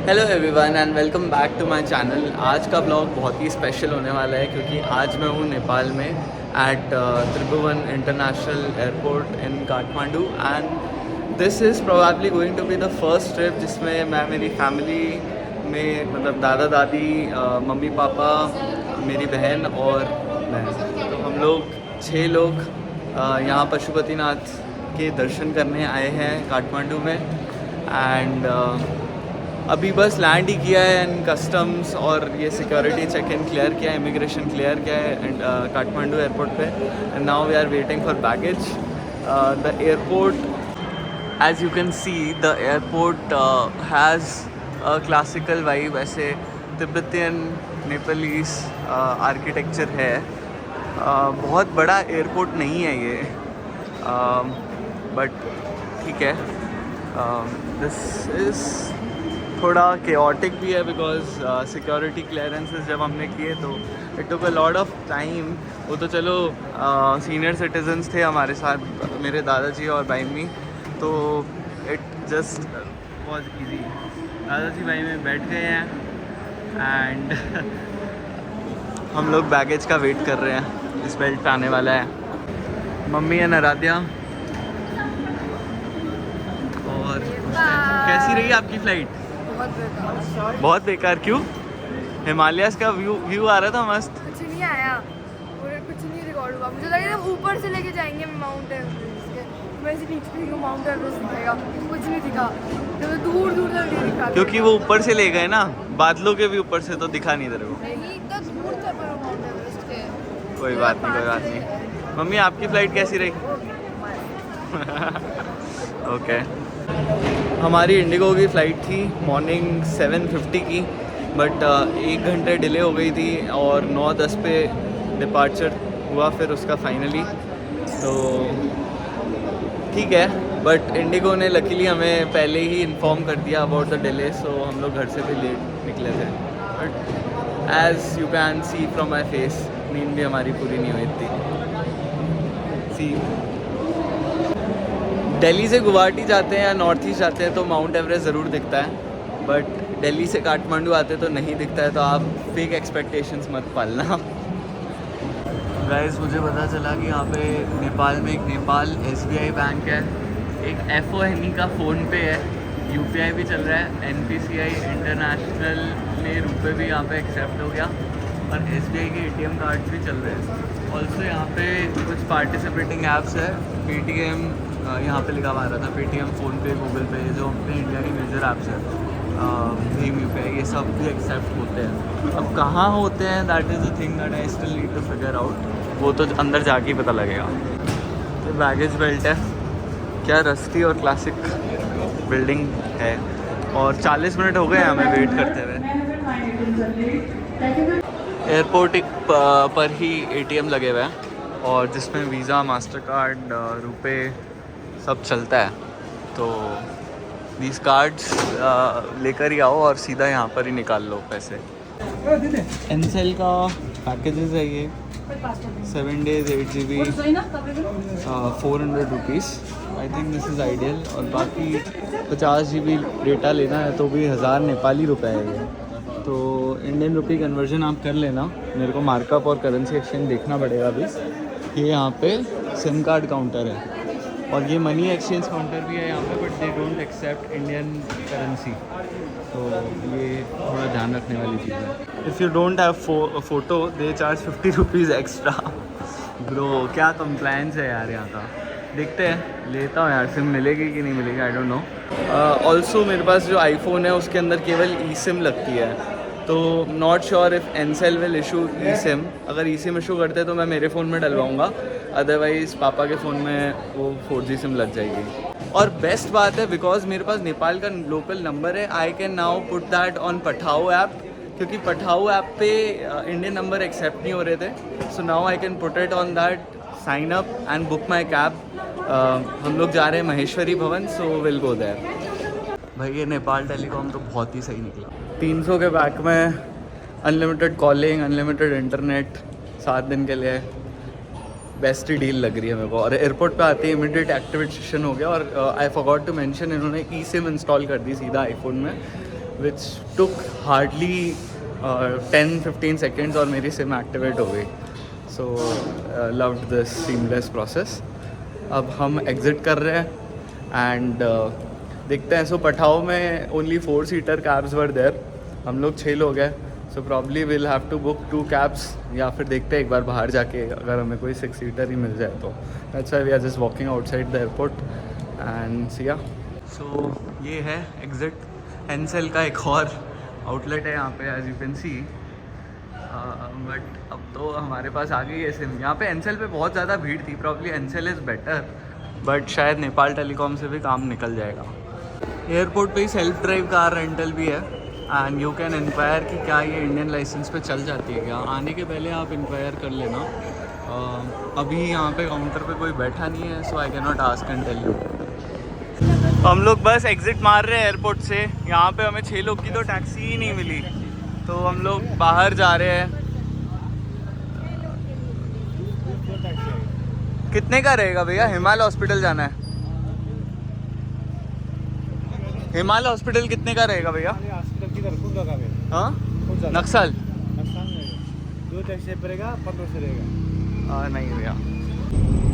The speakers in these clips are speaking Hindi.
Hello everyone and welcome back to my channel. आज का ब्लॉग बहुत ही स्पेशल होने वाला है क्योंकि आज मैं हूँ नेपाल में at Tribhuvan international airport in Kathmandu and this is probably going to be the first trip जिसमें मैं मेरी फैमिली में मतलब दादा दादी मम्मी पापा मेरी बहन और मैं, तो हम लोग 6 लोग यहाँ पशुपतिनाथ के दर्शन करने आए हैं काठमांडू में एंड अभी बस लैंड ही किया है एंड कस्टम्स और ये सिक्योरिटी चेक इन क्लियर किया है, इमिग्रेशन क्लियर किया है एंड काठमांडू एयरपोर्ट पे and now we are waiting for baggage. The airport as you can see the airport has a classical vibe, ऐसे तिब्बतियन नेपालीस आर्किटेक्चर है। बहुत बड़ा एयरपोर्ट नहीं है ये बट ठीक है। दिस इज़ थोड़ा केओटिक भी है बिकॉज सिक्योरिटी क्लियरेंसेस जब हमने किए तो it took a lot of time. वो तो चलो सीनियर सिटीजन्स थे हमारे साथ, मेरे दादाजी और भाई मी, तो इट जस्ट वॉज ईजी। दादाजी भाई में बैठ गए हैं एंड हम लोग बैगेज का वेट कर रहे हैं। इस बेल्ट पे आने वाला है। Mummy and Aaradhya. और कैसी रही आपकी फ़्लाइट? बहुत बेकार। क्यों? हिमालयस का व्यू आ रहा था मस्त। कुछ नहीं आया और कुछ नहीं रिकॉर्ड हुआ। मुझे लगा ऊपर से लेके जाएंगे माउंट एवरेस्ट के, मैं से नीचे भी माउंट एवरेस्ट दिखेगा, कुछ नहीं दिखा। तो दूर दूर तक नहीं दिखा क्योंकि वो ऊपर से ले गए ना, बादलों के भी ऊपर से, तो दिखा नहीं तेरे को। नहीं, इतना दूर था पर माउंट एवरेस्ट के। कोई बात नहीं, कोई बात नहीं। मम्मी आपकी फ़्लाइट कैसी रही? ओके हमारी इंडिगो की फ़्लाइट थी मॉर्निंग 7:50 की बट 1 घंटे डिले हो गई थी और 9:10 पे डिपार्चर हुआ फिर उसका फाइनली। तो ठीक है बट इंडिगो ने लकीली हमें पहले ही इन्फॉर्म कर दिया अबाउट द डिले, सो हम लोग घर से भी लेट निकले थे। But as you can C from my face, नींद भी हमारी पूरी नहीं हुई थी। सी दिल्ली से गुवाहाटी जाते हैं या नॉर्थ ईस्ट जाते हैं तो माउंट एवरेस्ट ज़रूर दिखता है बट दिल्ली से काठमांडू आते तो नहीं दिखता है, तो आप फेक एक्सपेक्टेशंस मत पालना। गाइस मुझे पता चला कि यहाँ पे नेपाल में एक नेपाल SBI बैंक है, एक FONE का फ़ोन पे है, UPI भी चल रहा है, NPCI इंटरनेशनल में रुपए भी यहाँ पे एक्सेप्ट हो गया और SBI के ATM कार्ड्स भी चल रहे हैं। ऑल्सो यहाँ पे कुछ पार्टिसिपेटिंग ऐप्स है, पेटीएम यहाँ पे लिखा हुआ रहा था, पेटीएम, फ़ोनपे, गूगल पे, जो अपने इंडिया की मेजर ऐप्स है, भीम UPI, ये सब भी एक्सेप्ट होते हैं। अब कहाँ होते हैं that is a thing that I still need to figure out, वो तो अंदर जाके ही पता लगेगा। तो बैगेज बेल्ट है, क्या रस्ती और क्लासिक बिल्डिंग है और 40 मिनट हो गए हैं हमें वेट करते हुए। एयरपोर्ट पर ही ATM लगे हुए हैं और जिसमें वीज़ा, मास्टर कार्ड, रुपए सब चलता है, तो दीज कार्ड्स लेकर ही आओ और सीधा यहाँ पर ही निकाल लो पैसे। एनसेल का पैकेजेस है ये, 7 days 8 GB 400 rupees. I think this is ideal. और बाकी 50 GB डेटा लेना है तो भी 1000 नेपाली रुपए है ये, तो इंडियन रुपी कन्वर्जन आप कर लेना। मेरे को मार्कअप और करेंसी एक्सचेंज देखना पड़ेगा अभी। ये यहाँ पे सिम कार्ड काउंटर है और ये मनी एक्सचेंज काउंटर भी है यहाँ पे, but they don't accept Indian currency, तो ये थोड़ा ध्यान रखने वाली चीज़ है। If you don't have photo they charge 50 rupees extra. Bro क्या कंप्लायंस है यार यहाँ का। देखते हैं, लेता हूँ यार, सिम मिलेगी कि नहीं मिलेगी, आई डोंट नो। ऑल्सो मेरे पास जो आईफोन है उसके अंदर केवल eSIM लगती है, तो not sure if Ncell will issue eSIM। अगर eSIM इशू करते हैं तो मैं मेरे फ़ोन में डलवाऊँगा, अदरवाइज़ पापा के फ़ोन में वो 4G सिम लग जाएगी। और बेस्ट बात है बिकॉज मेरे पास नेपाल का लोकल नंबर है, I can now put that on Pathao app, क्योंकि पठाओ ऐप पे इंडियन नंबर एक्सेप्ट नहीं हो रहे थे, so now I can put it on that, sign up and book my cab. हम लोग जा रहे हैं महेश्वरी भवन, सो विल गो देयर। भाई ये नेपाल टेलीकॉम तो बहुत ही सही निकला। 300 के पैक में अनलिमिटेड कॉलिंग, अनलिमिटेड इंटरनेट 7 दिन के लिए, बेस्ट ही डील लग रही है मेरे को। और एयरपोर्ट पे आते ही इमीडिएट एक्टिवेशन हो गया। और आई फॉरगॉट टू मेंशन, इन्होंने eSIM इंस्टॉल कर दी सीधा आईफोन में, विच टुक हार्डली 10-15 सेकेंड्स और मेरी सिम एक्टिवेट हो गई. सो लव्ड दिस सीमलेस प्रोसेस. अब हम एग्ज़िट कर रहे हैं एंड देखते हैं. सो पठाओ में only 4 seater cabs were there. हम लोग 6 लोग हैं. So probably will have to book 2 cabs या फिर देखते हैं एक बार बाहर जाके अगर हमें कोई 6 सीटर ही मिल जाए तो. That's why we are just walking outside the airport and सिया. सो ये है एग्ज़िट. एनसेल का एक और आउटलेट है यहाँ पे as you can see. But अब तो हमारे पास आ गई है सिम. यहाँ पे एनसेल पे बहुत ज़्यादा भीड़ थी. Probably Ncell is better but शायद नेपाल टेलीकॉम से भी काम निकल जाएगा. एयरपोर्ट पे ही सेल्फ ड्राइव कार रेंटल भी है एंड यू कैन इंक्वायर कि क्या ये इंडियन लाइसेंस पे चल जाती है क्या. आने के पहले आप इंक्वायर कर लेना. अभी यहाँ पे काउंटर पे कोई बैठा नहीं है so I cannot ask and tell you. हम लोग बस एग्ज़िट मार रहे हैं एयरपोर्ट से. यहाँ पे हमें 6 लोग की तो टैक्सी ही नहीं मिली तो हम लोग बाहर जा रहे हैं. कितने का रहेगा भैया? हिमालय हॉस्पिटल जाना है. हिमालय हॉस्पिटल कितने का रहेगा भैया? हाँ नक्सल 2 टैक्सी पड़ेगा 1500 रहेगा. नहीं भैया.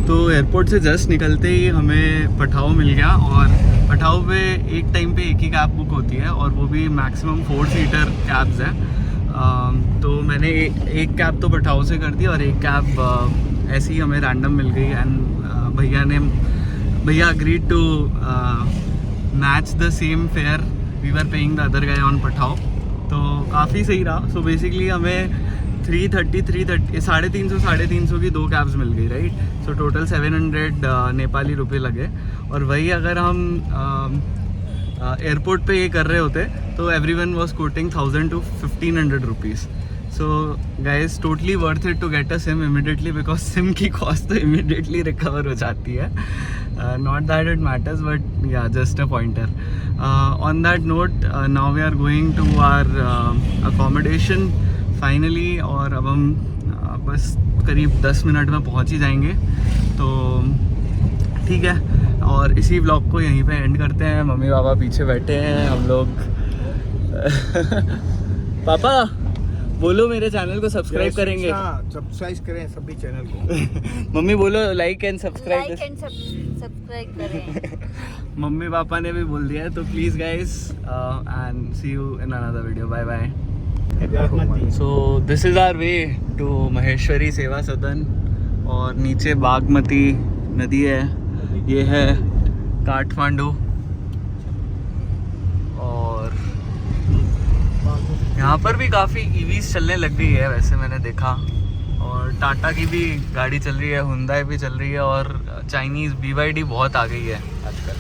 तो एयरपोर्ट से जस्ट निकलते ही हमें पठाओ मिल गया और पठाओ पे एक टाइम पे एक ही कैब बुक होती है और वो भी मैक्सिमम 4 सीटर कैब्स हैं. तो मैंने एक कैब तो पठाओ से कर दी और एक कैब ऐसे ही हमें रैंडम मिल गई एंड भैया agreed to match the same fare we were paying the other guy on Pathao. तो काफ़ी सही रहा. सो बेसिकली हमें 330 साढ़े 300 की 2 कैब्स मिल गई राइट. सो टोटल 700 नेपाली रुपये लगे. और वही अगर हम एयरपोर्ट पे ये कर रहे होते तो everyone was quoting 1000 to 1500 rupees. So guys totally worth it to get a SIM immediately because SIM की कॉस्ट तो इमिडिएटली रिकवर हो जाती है. Not that it matters but yeah just a pointer. On that note now we are going to our accommodation finally. और अब हम बस करीब 10 मिनट में पहुंच ही जाएंगे. तो ठीक है और इसी व्लॉग को यहीं पे एंड करते हैं. मम्मी पापा पीछे बैठे हैं. हम लोग पापा बोलो मेरे चैनल को सब्सक्राइब करेंगे. सब्सक्राइब करें सभी चैनल को. मम्मी बोलो लाइक एंड सब्सक्राइब. सब्सक्राइब करें. मम्मी पापा ने भी बोल दिया है तो please guys and see you in another video. Bye bye. So this is our way to Maheshwari Seva Sadan और नीचे बागमती नदी है. ये है काठमांडू और यहाँ पर भी काफ़ी ईवीज चलने लग गई है वैसे मैंने देखा. और टाटा की भी गाड़ी चल रही है, हुंडई भी चल रही है और चाइनीज़ BYD बहुत आ गई है आजकल.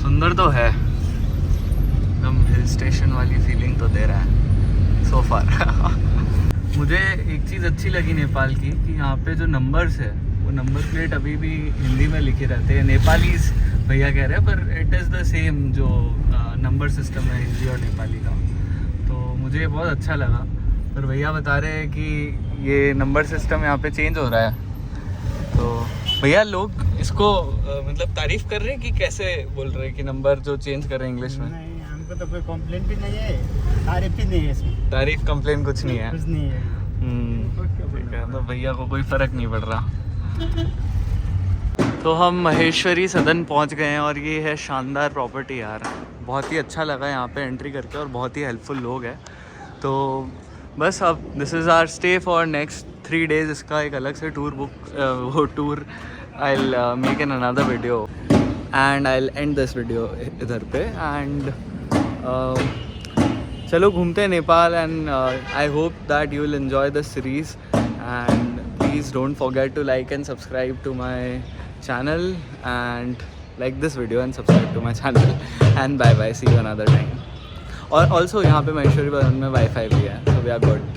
सुंदर तो है एकदम. हिल स्टेशन वाली फीलिंग तो दे रहा है सो फार. मुझे एक चीज़ अच्छी लगी नेपाल की कि यहाँ पे जो नंबर्स है वो नंबर प्लेट अभी भी हिंदी में लिखे रहते हैं. नेपालीज भैया कह रहे हैं पर इट इज़ द सेम जो नंबर सिस्टम है हिंदी और नेपाली का. तो मुझे ये बहुत अच्छा लगा. पर भैया बता रहे हैं कि ये नंबर सिस्टम यहाँ पे चेंज हो रहा है. तो भैया लोग इसको मतलब तारीफ़ कर रहे हैं कि कैसे बोल रहे हैं कि नंबर जो चेंज कर रहे हैं इंग्लिश में. नहीं हमको तो कोई कंप्लेंट भी नहीं है, तारीफ भी नहीं है इसमें. तारीफ कंप्लेन कुछ नहीं है. कुछ नहीं है. ठीक है तो भैया को कोई फ़र्क नहीं पड़ रहा. तो हम महेश्वरी सदन पहुंच गए हैं और ये है शानदार प्रॉपर्टी यार. बहुत ही अच्छा लगा यहाँ पे एंट्री करके और बहुत ही हेल्पफुल लोग हैं. तो बस अब this is our stay for next 3 days. इसका एक अलग से टूर बुक वो tour I will make in another video and I will end this video इधर पे. एंड चलो घूमते हैं Nepal and I hope that you will enjoy this series and please don't forget to like and subscribe to my channel and like this video and subscribe to my channel and bye bye, see you another time. और also यहाँ पे महेश्वरी भवन में वाईफाई भी है so we are good.